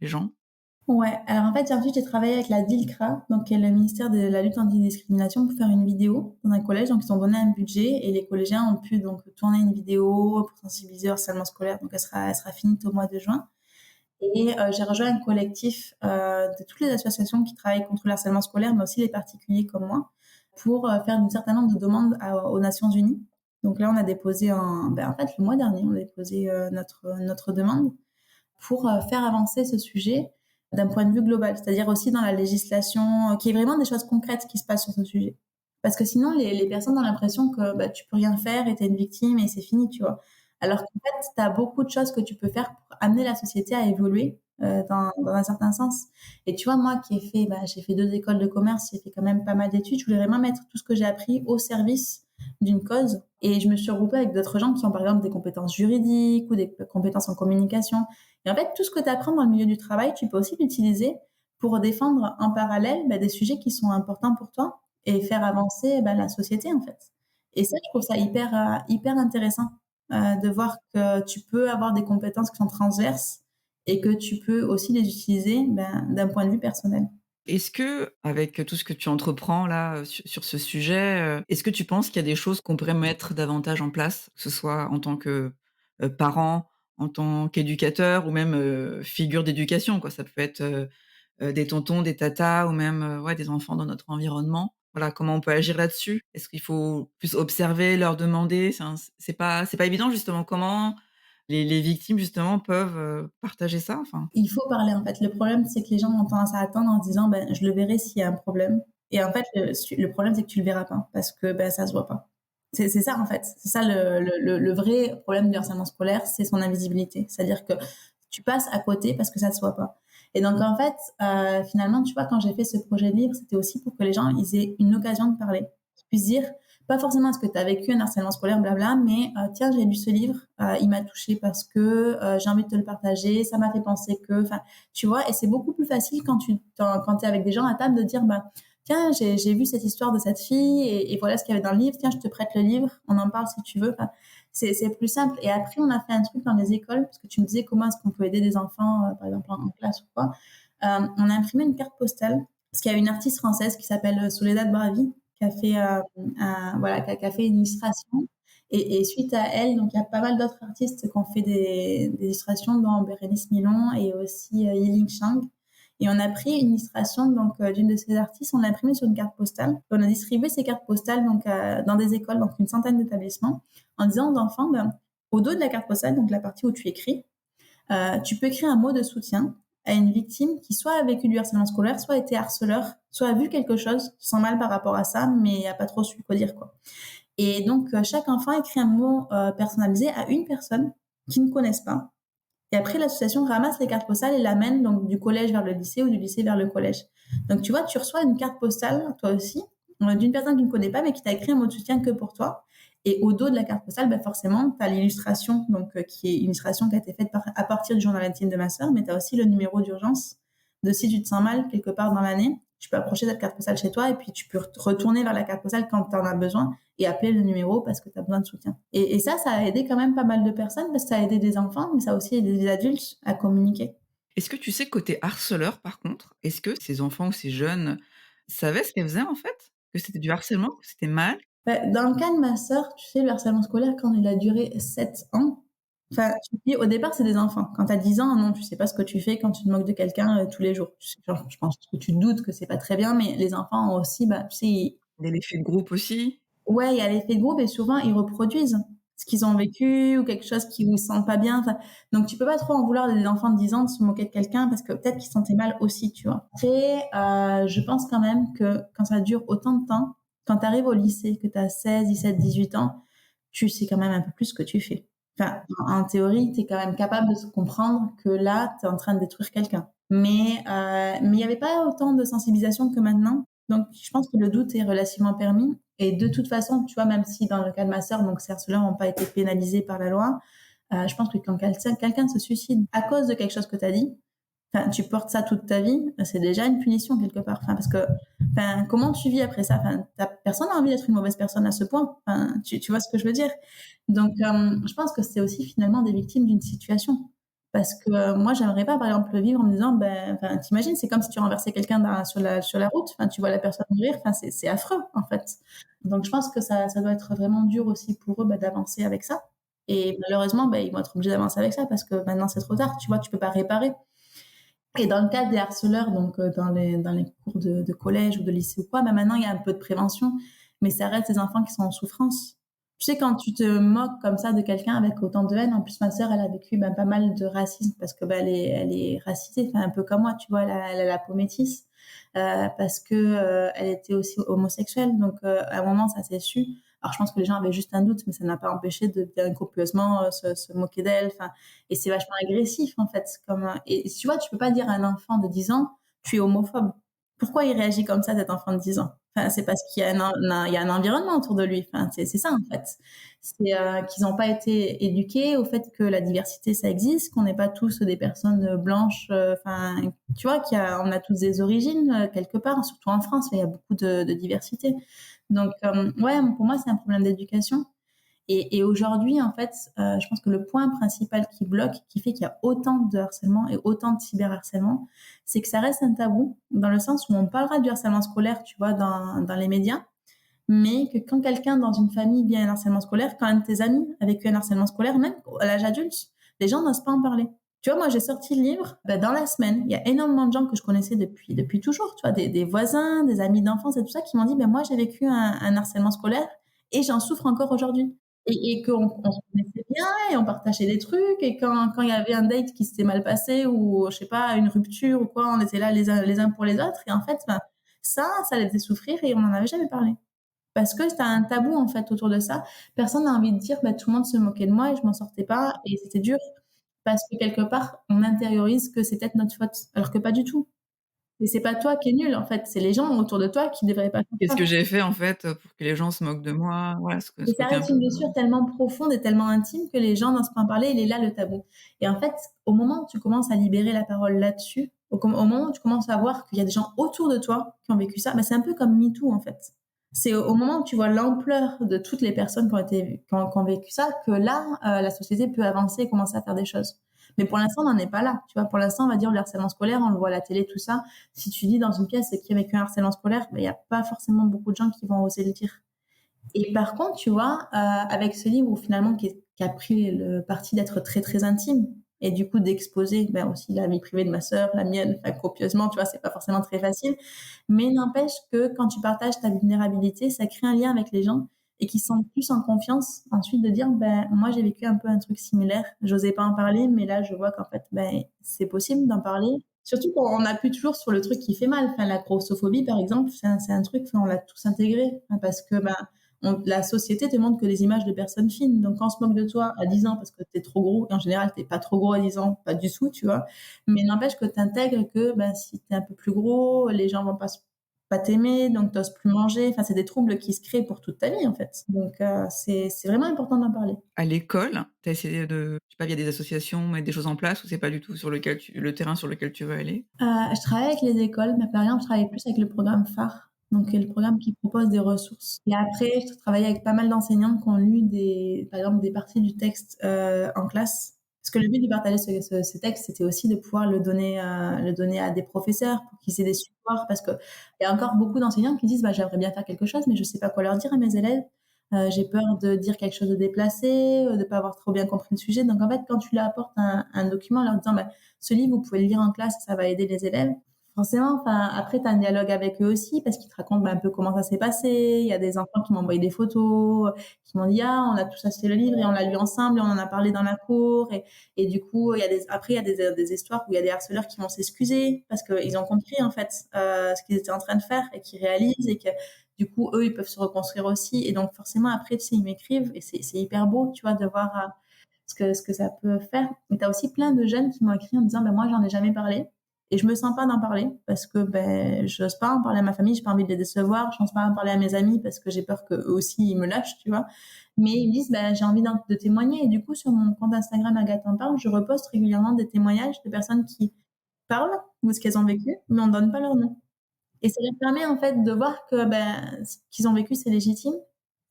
les gens? Ouais, alors en fait, ensuite j'ai travaillé avec la DILCRA, donc qui est le ministère de la lutte antidiscrimination, pour faire une vidéo dans un collège. Donc ils ont donné un budget et les collégiens ont pu donc tourner une vidéo pour sensibiliser au harcèlement scolaire. Donc elle sera finie au mois de juin. Et j'ai rejoint un collectif de toutes les associations qui travaillent contre le harcèlement scolaire, mais aussi les particuliers comme moi, pour faire un certain nombre de demandes aux Nations Unies. Donc là, on a déposé en fait, le mois dernier, on a déposé notre demande pour faire avancer ce sujet d'un point de vue global, c'est-à-dire aussi dans la législation, qu'il y ait vraiment des choses concrètes qui se passent sur ce sujet. Parce que sinon, les personnes ont l'impression que bah, tu peux rien faire et tu es une victime et c'est fini, tu vois. Alors qu'en fait, tu as beaucoup de choses que tu peux faire pour amener la société à évoluer dans un certain sens. Et tu vois, moi qui ai fait, bah, j'ai fait 2 écoles de commerce, j'ai fait quand même pas mal d'études, je voulais vraiment mettre tout ce que j'ai appris au service d'une cause. Et je me suis regroupée avec d'autres gens qui ont par exemple des compétences juridiques ou des compétences en communication. Et en fait, tout ce que tu apprends dans le milieu du travail, tu peux aussi l'utiliser pour défendre en parallèle bah, des sujets qui sont importants pour toi et faire avancer bah, la société en fait. Et ça, je trouve ça hyper intéressant de voir que tu peux avoir des compétences qui sont transverses et que tu peux aussi les utiliser ben, d'un point de vue personnel. Est-ce que, avec tout ce que tu entreprends là, sur ce sujet, est-ce que tu penses qu'il y a des choses qu'on pourrait mettre davantage en place? Que ce soit en tant que, parent, en tant qu'éducateur ou même, figure d'éducation quoi? Ça peut être, des tontons, des tatas ou même, ouais, des enfants dans notre environnement. Voilà, comment on peut agir là-dessus? Est-ce qu'il faut plus observer, leur demander? Enfin, c'est pas évident justement. Comment les victimes justement peuvent, partager ça? Enfin, Il faut parler en fait. Le problème, c'est que les gens ont tendance à attendre en se disant ben, je le verrai s'il y a un problème. Et en fait, le problème, c'est que tu le verras pas parce que ben, ça se voit pas. C'est ça en fait. C'est ça le vrai problème du harcèlement scolaire, c'est son invisibilité. C'est-à-dire que tu passes à côté parce que ça se voit pas. Et donc en fait, finalement, tu vois, quand j'ai fait ce projet de livre, c'était aussi pour que les gens ils aient une occasion de parler, qu'ils puissent dire pas forcément est-ce que tu as vécu un harcèlement scolaire, blabla, mais tiens, j'ai lu ce livre, il m'a touché parce que j'ai envie de te le partager, ça m'a fait penser que, enfin, tu vois, et c'est beaucoup plus facile quand quand es avec des gens à table de dire, bah, tiens, j'ai vu cette histoire de cette fille et voilà ce qu'il y avait dans le livre, tiens, je te prête le livre, on en parle si tu veux. Enfin, c'est plus simple. Et après, on a fait un truc dans les écoles, parce que tu me disais comment est-ce qu'on peut aider des enfants, par exemple en classe ou quoi. On a imprimé une carte postale, parce qu'il y a une artiste française qui s'appelle Soledad Bravi, qui a fait, voilà, qui a fait une illustration. Et suite à elle, donc il y a pas mal d'autres artistes qui ont fait des illustrations, dont Bérénice Milon et aussi Yiling Chang. Et on a pris une illustration donc d'une de ces artistes, on l'a imprimée sur une carte postale. Et on a distribué ces cartes postales donc dans des écoles, donc une centaine d'établissements, en disant aux enfants, ben, au dos de la carte postale, donc la partie où tu écris, tu peux écrire un mot de soutien à une victime qui soit a vécu du harcèlement scolaire, soit a été harceleur, soit a vu quelque chose, sans mal par rapport à ça, mais n'a pas trop su quoi dire quoi. Et donc chaque enfant écrit un mot personnalisé à une personne qu'ils ne connaissent pas. Et après, l'association ramasse les cartes postales et l'amène donc du collège vers le lycée ou du lycée vers le collège. Donc tu vois, tu reçois une carte postale, toi aussi, d'une personne qui ne connaît pas, mais qui t'a écrit un mot de soutien que pour toi. Et au dos de la carte postale, ben forcément, tu as l'illustration, donc qui est une illustration qui a été faite à partir du journal intime de ma sœur, mais tu as aussi le numéro d'urgence de si tu te sens mal quelque part dans l'année, tu peux approcher cette carte postale chez toi et puis tu peux retourner vers la carte postale quand tu en as besoin et appeler le numéro parce que tu as besoin de soutien. Et ça a aidé quand même pas mal de personnes parce que ça a aidé des enfants, mais ça a aussi aidé des adultes à communiquer. est-ce que tu sais côté harceleur par contre, est-ce que ces enfants ou ces jeunes savaient ce qu'elles faisaient en fait? Que c'était du harcèlement? Que c'était mal? Bah, dans le cas de ma sœur, tu sais, le harcèlement scolaire, quand il a duré 7 ans, enfin, tu te dis, au départ, c'est des enfants. Quand tu as 10 ans, non, tu sais pas ce que tu fais quand tu te moques de quelqu'un tous les jours. Genre, je pense que tu te doutes que c'est pas très bien, mais les enfants ont aussi, bah, tu sais, Il y a l'effet de groupe aussi? ouais, il y a l'effet de groupe et souvent ils reproduisent ce qu'ils ont vécu ou quelque chose qui où ils se sentent pas bien. Enfin, donc tu peux pas trop en vouloir à des enfants de 10 ans de se moquer de quelqu'un parce que peut-être qu'ils se sentaient mal aussi, tu vois. Après, je pense quand même que quand ça dure autant de temps, quand tu arrives au lycée, que tu as 16, 17, 18 ans, tu sais quand même un peu plus ce que tu fais. Enfin, en théorie, tu es quand même capable de se comprendre que là, tu es en train de détruire quelqu'un. Mais il y avait pas autant de sensibilisation que maintenant. Donc, je pense que le doute est relativement permis. Et de toute façon, tu vois, même si dans le cas de ma sœur, donc ces harceleurs n'ont pas été pénalisés par la loi, je pense que quand quelqu'un se suicide à cause de quelque chose que tu as dit, enfin, tu portes ça toute ta vie, c'est déjà une punition quelque part. Enfin, parce que, enfin, comment tu vis après ça? Enfin, personne n'a envie d'être une mauvaise personne à ce point. Enfin, tu vois ce que je veux dire? Donc, je pense que c'est aussi finalement des victimes d'une situation. Parce que moi, j'aimerais pas, par exemple, le vivre en me disant, ben, enfin, t'imagines, c'est comme si tu renversais quelqu'un sur la route. Enfin, tu vois la personne mourir. Enfin, c'est affreux, en fait. Donc, je pense que ça doit être vraiment dur aussi pour eux, ben, d'avancer avec ça. Et malheureusement, ben, ils vont être obligés d'avancer avec ça parce que maintenant, c'est trop tard. Tu vois, tu peux pas réparer. Et dans le cas des harceleurs, donc dans les cours de collège ou de lycée ou quoi, ben maintenant il y a un peu de prévention, mais ça reste des enfants qui sont en souffrance. Tu sais, quand tu te moques comme ça de quelqu'un avec autant de haine, en plus, ma sœur, elle a vécu pas mal de racisme parce que elle est racisée, enfin, un peu comme moi, tu vois, elle a la peau métisse, parce que elle était aussi homosexuelle. Donc, à un moment, ça s'est su. Alors, je pense que les gens avaient juste un doute, mais ça n'a pas empêché de bien copieusement se moquer d'elle. Enfin, et c'est vachement agressif, en fait. Et tu vois, tu peux pas dire à un enfant de 10 ans, tu es homophobe. Pourquoi il réagit comme ça, cet enfant de 10 ans? Enfin, c'est parce qu'il y a il y a un environnement autour de lui. Enfin, c'est ça, en fait. C'est qu'ils n'ont pas été éduqués au fait que la diversité, ça existe, qu'on n'est pas tous des personnes blanches. Enfin, tu vois, on a tous des origines quelque part, surtout en France, il y a beaucoup de diversité. Donc, ouais, pour moi, c'est un problème d'éducation. Et aujourd'hui, en fait, je pense que le point principal qui bloque, qui fait qu'il y a autant de harcèlement et autant de cyberharcèlement, c'est que ça reste un tabou, dans le sens où on parlera du harcèlement scolaire, tu vois, dans les médias, mais que quand quelqu'un dans une famille vit un harcèlement scolaire, quand un de tes amis a vécu un harcèlement scolaire, même à l'âge adulte, les gens n'osent pas en parler. Tu vois, moi, j'ai sorti le livre, dans la semaine, il y a énormément de gens que je connaissais depuis toujours, tu vois, des voisins, des amis d'enfance et tout ça, qui m'ont dit, moi, j'ai vécu un harcèlement scolaire et j'en souffre encore aujourd'hui. Et qu'on se connaissait bien et on partageait des trucs. Et quand il y avait un date qui s'était mal passé ou, je sais pas, une rupture ou quoi, on était là les uns pour les autres. Et en fait, ça les faisait souffrir et on n'en avait jamais parlé. Parce que c'était un tabou, en fait, autour de ça. Personne n'a envie de dire, tout le monde se moquait de moi et je m'en sortais pas et c'était dur. Parce que quelque part, on intériorise que c'est peut-être notre faute. Alors que pas du tout. Et c'est pas toi qui es nul, en fait. C'est les gens autour de toi qui devraient pas faire Qu'est-ce ça. que j'ai fait en fait, pour que les gens se moquent de moi? Voilà, Et ce ça côté un reste peu une blessure tellement profonde et tellement intime que les gens n'osent pas en parler. Il est là le tabou. Et en fait, au moment où tu commences à libérer la parole là-dessus, au moment où tu commences à voir qu'il y a des gens autour de toi qui ont vécu ça, c'est un peu comme MeToo en fait. C'est au moment où tu vois l'ampleur de toutes les personnes qui ont vécu ça que là, la société peut avancer et commencer à faire des choses. Mais pour l'instant, on n'en est pas là. Tu vois, pour l'instant, on va dire le harcèlement scolaire, on le voit à la télé, tout ça. Si tu dis dans une pièce qui a vécu un harcèlement scolaire, il n'y a pas forcément beaucoup de gens qui vont oser le dire. Et par contre, tu vois, avec ce livre où finalement qui a pris le parti d'être très très intime et du coup d'exposer aussi la vie privée de ma sœur, la mienne, copieusement, tu vois, c'est pas forcément très facile, mais n'empêche que quand tu partages ta vulnérabilité, ça crée un lien avec les gens et qui se sentent plus en confiance ensuite de dire, moi j'ai vécu un peu un truc similaire, j'osais pas en parler, mais là je vois qu'en fait, c'est possible d'en parler. Surtout qu'on appuie toujours sur le truc qui fait mal. Enfin, la grossophobie, par exemple, c'est un truc, on l'a tous intégré, parce que la société te montre que des images de personnes fines. Donc, quand on se moque de toi à 10 ans parce que t'es trop gros, et en général, t'es pas trop gros à 10 ans, pas du tout, tu vois. Mais n'empêche que t'intègres que, si t'es un peu plus gros, les gens vont pas t'aimer, donc t'oses plus manger. Enfin, c'est des troubles qui se créent pour toute ta vie, en fait. Donc, c'est vraiment important d'en parler. à l'école, tu as essayé de je sais pas, via des associations, mettre des choses en place ou c'est pas du tout sur lequel le terrain sur lequel tu veux aller? Je travaille avec les écoles, mais par exemple, je travaille plus avec le programme phare, donc le programme qui propose des ressources. Et après, je travaille avec pas mal d'enseignantes qui ont lu par exemple, des parties du texte en classe. Parce que le but de partager ce texte, c'était aussi de pouvoir le donner à des professeurs pour qu'ils aient des supports. Parce qu'il y a encore beaucoup d'enseignants qui disent, j'aimerais bien faire quelque chose, mais je sais pas quoi leur dire à mes élèves. J'ai peur de dire quelque chose de déplacé, de pas avoir trop bien compris le sujet. Donc en fait, quand tu leur apportes un document en leur disant, ce livre, vous pouvez le lire en classe, ça va aider les élèves. Forcément, après, tu as un dialogue avec eux aussi parce qu'ils te racontent un peu comment ça s'est passé. Il y a des enfants qui m'ont envoyé des photos, qui m'ont dit, ah, on a tous acheté le livre et on l'a lu ensemble et on en a parlé dans la cour. Et du coup, après, il y a des histoires où il y a des harceleurs qui vont s'excuser parce qu'ils ont compris, en fait, ce qu'ils étaient en train de faire et qu'ils réalisent et que, du coup, eux, ils peuvent se reconstruire aussi. Et donc, forcément, après, tu sais, ils m'écrivent et c'est hyper beau, tu vois, de voir ce que ça peut faire. Et tu as aussi plein de jeunes qui m'ont écrit en me disant, moi, j'en ai jamais parlé. Et je me sens pas d'en parler parce que j'ose pas en parler à ma famille, j'ai pas envie de les décevoir, je n'ose pas en parler à mes amis parce que j'ai peur qu'eux aussi ils me lâchent, tu vois. Mais ils me disent j'ai envie de témoigner et du coup sur mon compte Instagram Agathe en parle, je reposte régulièrement des témoignages de personnes qui parlent de ce qu'elles ont vécu, mais on donne pas leur nom. Et ça leur permet en fait de voir que ce qu'ils ont vécu c'est légitime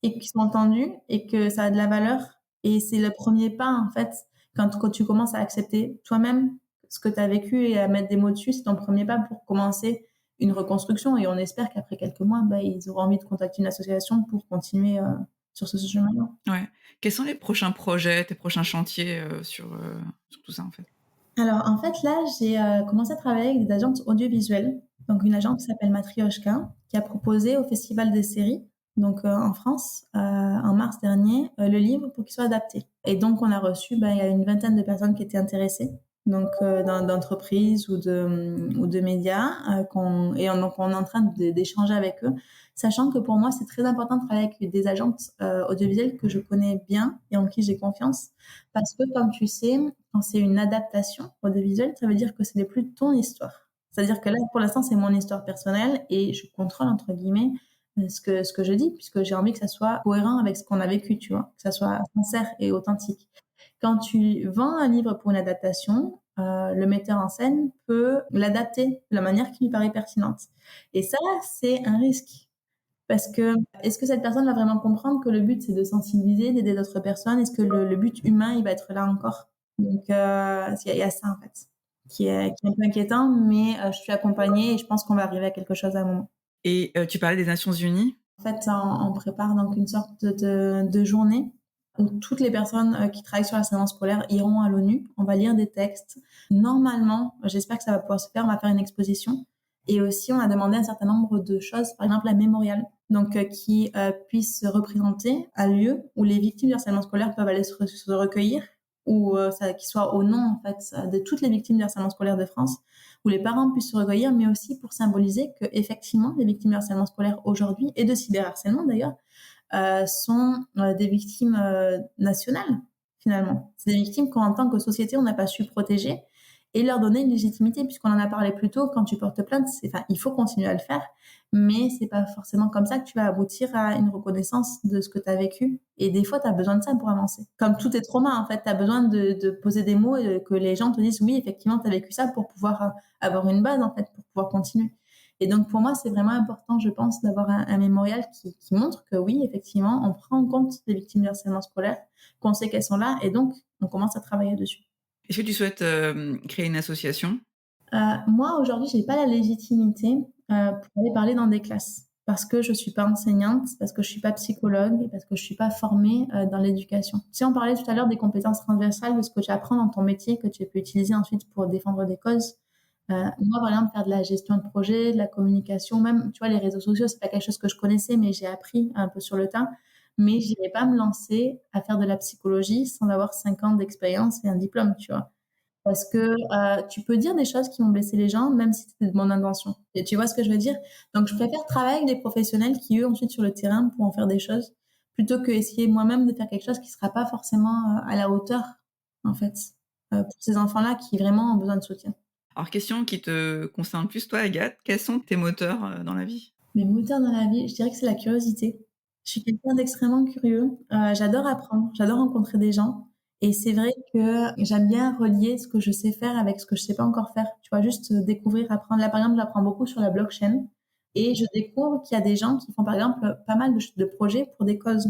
et qu'ils sont entendus et que ça a de la valeur. Et c'est le premier pas en fait quand tu commences à accepter toi-même ce que tu as vécu et à mettre des mots dessus, c'est ton premier pas pour commencer une reconstruction. Et on espère qu'après quelques mois, ils auront envie de contacter une association pour continuer sur ce chemin-là. Ouais. Quels sont les prochains projets, tes prochains chantiers, sur tout ça, en fait? Alors en fait là, j'ai commencé à travailler avec des agences audiovisuelles. Donc une agence qui s'appelle Matryoshka, qui a proposé au Festival des séries donc en France, en mars dernier, le livre pour qu'il soit adapté. Et donc on a reçu, il y a une vingtaine de personnes qui étaient intéressées, donc d'entreprises ou de médias, donc on est en train d'échanger avec eux, sachant que pour moi c'est très important de travailler avec des agences audiovisuelles que je connais bien et en qui j'ai confiance, parce que comme tu sais, quand c'est une adaptation audiovisuelle, ça veut dire que ce n'est plus ton histoire. C'est-à-dire que là, pour l'instant, c'est mon histoire personnelle et je contrôle, entre guillemets, ce que je dis, puisque j'ai envie que ça soit cohérent avec ce qu'on a vécu, tu vois, que ça soit sincère et authentique. Quand tu vends un livre pour une adaptation, le metteur en scène peut l'adapter de la manière qui lui paraît pertinente. Et ça, c'est un risque. Parce que, est-ce que cette personne va vraiment comprendre que le but, c'est de sensibiliser, d'aider d'autres personnes? Est-ce que le but humain, il va être là encore? Donc, il y a ça, en fait, qui est un peu inquiétant, mais je suis accompagnée et je pense qu'on va arriver à quelque chose à un moment. Et tu parlais des Nations unies? En fait, on prépare donc une sorte de journée où toutes les personnes qui travaillent sur l'harcèlement scolaire iront à l'ONU. On va lire des textes. Normalement, j'espère que ça va pouvoir se faire, on va faire une exposition. Et aussi, on a demandé un certain nombre de choses, par exemple la mémorial, donc qui puisse représenter un lieu où les victimes du harcèlement scolaire peuvent aller se recueillir, ou qui soit au nom en fait de toutes les victimes du harcèlement scolaire de France, où les parents puissent se recueillir, mais aussi pour symboliser que effectivement les victimes de harcèlement scolaire aujourd'hui et de cyberharcèlement d'ailleurs sont des victimes nationales finalement. C'est des victimes qu'en tant que société on n'a pas su protéger et leur donner une légitimité, puisqu'on en a parlé plus tôt. Quand tu portes plainte, il faut continuer à le faire, mais c'est pas forcément comme ça que tu vas aboutir à une reconnaissance de ce que tu as vécu. Et des fois, tu as besoin de ça pour avancer. Comme tout est trauma, en fait, tu as besoin de poser des mots et que les gens te disent oui, effectivement, tu as vécu ça pour pouvoir avoir une base, en fait, pour pouvoir continuer. Et donc, pour moi, c'est vraiment important, je pense, d'avoir un mémorial qui montre que oui, effectivement, on prend en compte les victimes de harcèlement scolaire, qu'on sait qu'elles sont là, et donc, on commence à travailler dessus. Est-ce que tu souhaites, créer une association? Moi, aujourd'hui, j'ai pas la légitimité pour aller parler dans des classes parce que je suis pas enseignante, parce que je suis pas psychologue et parce que je suis pas formée dans l'éducation. Si on parlait tout à l'heure des compétences transversales, de ce que tu apprends dans ton métier que tu peux utiliser ensuite pour défendre des causes. Moi, par exemple, faire de la gestion de projet, de la communication, même, tu vois, les réseaux sociaux, c'est pas quelque chose que je connaissais, mais j'ai appris un peu sur le tas. Mais j'irai pas me lancer à faire de la psychologie sans avoir 5 ans d'expérience et un diplôme, tu vois. Parce que tu peux dire des choses qui vont blesser les gens, même si c'était de bonne intention. Et tu vois ce que je veux dire? Donc, je préfère travailler avec des professionnels qui, eux, ensuite, sur le terrain, pourront faire des choses, plutôt que essayer moi-même de faire quelque chose qui sera pas forcément à la hauteur, en fait, pour ces enfants-là qui vraiment ont besoin de soutien. Alors question qui te concerne plus toi, Agathe, quels sont tes moteurs, dans la vie? Mes moteurs dans la vie, je dirais que c'est la curiosité. Je suis quelqu'un d'extrêmement curieux. J'adore apprendre, j'adore rencontrer des gens. Et c'est vrai que j'aime bien relier ce que je sais faire avec ce que je sais pas encore faire. Tu vois, juste découvrir, apprendre. Là, par exemple, j'apprends beaucoup sur la blockchain et je découvre qu'il y a des gens qui font, par exemple, pas mal de projets pour des causes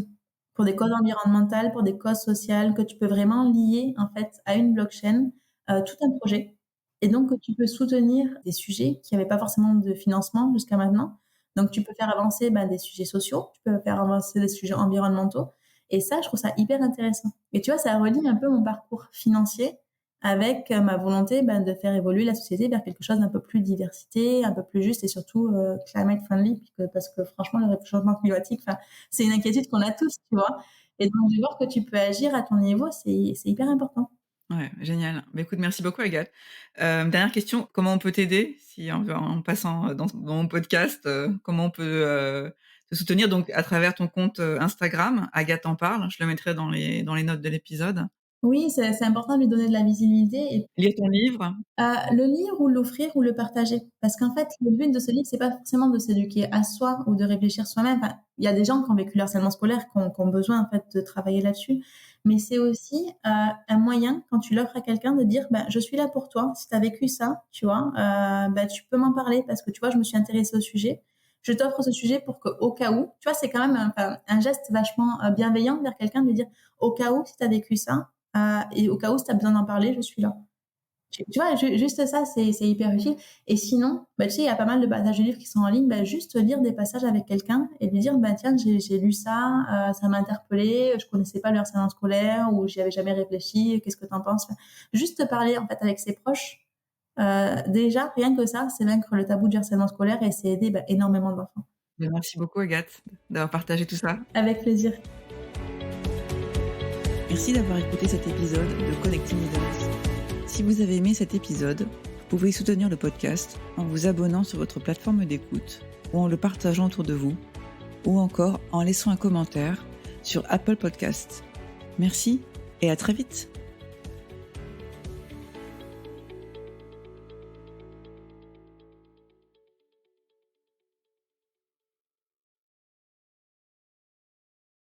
environnementales, pour des causes sociales, que tu peux vraiment lier, en fait, à une blockchain, tout un projet. Et donc, que tu peux soutenir des sujets qui n'avaient pas forcément de financement jusqu'à maintenant. Donc, tu peux faire avancer des sujets sociaux, tu peux faire avancer des sujets environnementaux. Et ça, je trouve ça hyper intéressant. Et tu vois, ça relie un peu mon parcours financier avec ma volonté de faire évoluer la société vers quelque chose d'un peu plus diversité, un peu plus juste et surtout climate friendly, parce que franchement, le réchauffement climatique, c'est une inquiétude qu'on a tous, tu vois. Et donc, de voir que tu peux agir à ton niveau, c'est hyper important. Ouais, génial. Bah, écoute, merci beaucoup, Agathe. Dernière question, comment on peut t'aider si en passant, dans mon podcast, comment on peut, te soutenir? Donc à travers ton compte, Instagram, Agathe en parle, je le mettrai dans les notes de l'épisode. Oui, c'est important de lui donner de la visibilité et Lire ton livre. le lire ou l'offrir ou le partager. Parce qu'en fait, le but de ce livre, c'est pas forcément de s'éduquer à soi ou de réfléchir soi-même. Il y a des gens qui ont vécu le harcèlement scolaire, qui ont besoin, en fait, de travailler là-dessus. Mais c'est aussi, un moyen, quand tu l'offres à quelqu'un, de dire: «Je suis là pour toi. Si tu as vécu ça, tu vois, tu peux m'en parler parce que, tu vois, je me suis intéressée au sujet. Je t'offre ce sujet pour qu'au cas où», tu vois, c'est quand même un geste vachement, bienveillant vers quelqu'un de lui dire: «Au cas où, si tu as vécu ça, et au cas où, si tu as besoin d'en parler, je suis là». Tu vois, juste ça, c'est hyper utile. Et sinon, tu sais, il y a pas mal de passages du livre qui sont en ligne. Juste lire des passages avec quelqu'un et lui dire, tiens, j'ai lu ça, ça m'a interpellé, je connaissais pas le harcèlement scolaire ou j'y avais jamais réfléchi, qu'est-ce que t'en penses? Enfin, juste parler, en fait, avec ses proches. Déjà, rien que ça, c'est vaincre le tabou du harcèlement scolaire et c'est aider énormément d'enfants. Merci beaucoup Agathe d'avoir partagé tout ça. Avec plaisir. Merci d'avoir écouté cet épisode de Connecting Leaders. Si vous avez aimé cet épisode, vous pouvez soutenir le podcast en vous abonnant sur votre plateforme d'écoute ou en le partageant autour de vous ou encore en laissant un commentaire sur Apple Podcasts. Merci et à très vite.